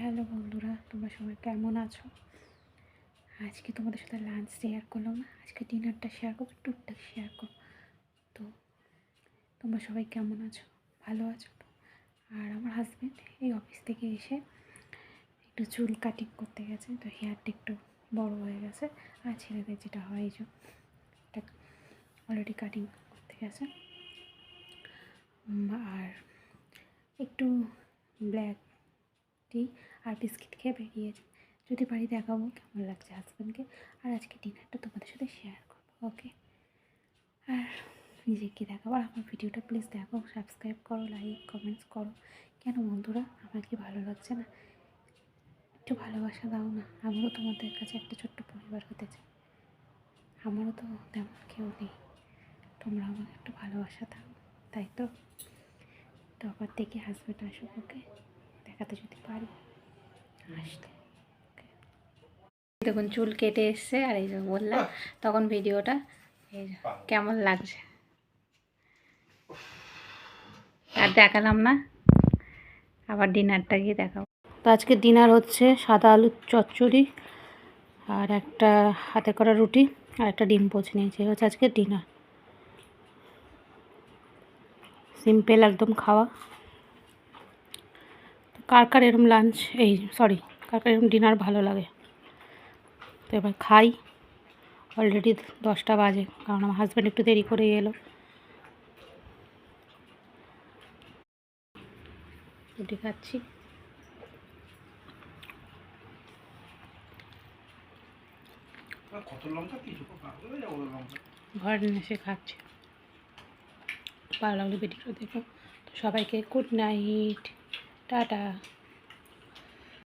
Hello বন্ধুরা, তোমরা সবাই কেমন আছো? আজকে তোমাদের সাথে লাঞ্চ শেয়ার করলাম না, আজকে ডিনারটা শেয়ার করবো, টুকটাক শেয়ার করবো। তো তোমরা সবাই কেমন আছো? ভালো আছো তো? আর আমার হাজব্যান্ড এই অফিস থেকে এসে একটু চুল কাটিং করতে গেছে, তো হেয়ারটা একটু বড় হয়ে গেছে। আর ছেলেদের যেটা হয়, এই যে এটা অলরেডি কাটিং করতে গেছে। আর একটু ব্ল্যাক টি আর বিস্কিট খেয়ে বেরিয়েছে। যদি পারি দেখাবো কেমন লাগছে হাজব্যান্ডকে। আর আজকে ডিনারটা তোমাদের সাথে শেয়ার করবো, ওকে? আর নিজেকে দেখাবো। আর আমার ভিডিওটা প্লিজ দেখো, সাবস্ক্রাইব করো, লাইক কমেন্টস করো। কেন বন্ধুরা, আমার কি ভালো লাগছে না? একটু ভালোবাসা দাও না। আমারও তোমাদের কাছে একটা ছোট্ট পরিবার হতে চাই। আমারও তো তেমন কেউ নেই, তোমরা আমাকে একটু ভালোবাসা দাও, তাই তো? তো আবার দেখি হাজব্যান্ড আসুক, ওকে? দেখাতে যদি পারি আসলে। দেখুন চুল কেটে এসছে, আর এই যে বললাম তখন ভিডিওটা এই যে কেমন লাগছে আর দেখালাম না, আবার ডিনারটা গিয়ে দেখাবো। তো আজকে ডিনার হচ্ছে সাদা আলুর চচ্চড়ি আর একটা হাতে করা রুটি আর একটা ডিম পোচ নিয়েছি, হচ্ছে আজকে ডিনার। সিম্পল একদম খাওয়া। কার কার এরম লাঞ্চ, কার কার এরম ডিনার ভালো লাগে? তো এবার খাই। অলরেডি 10টা বাজে, কারণ আমার হাজব্যান্ড একটু দেরি করে এলো। রুটি খাচ্ছি। ঘরে এসে খাচ্ছি। ভালো লাগলে ভিডিওটা দেখো। তো সবাইকে গুড নাইট, টাটা।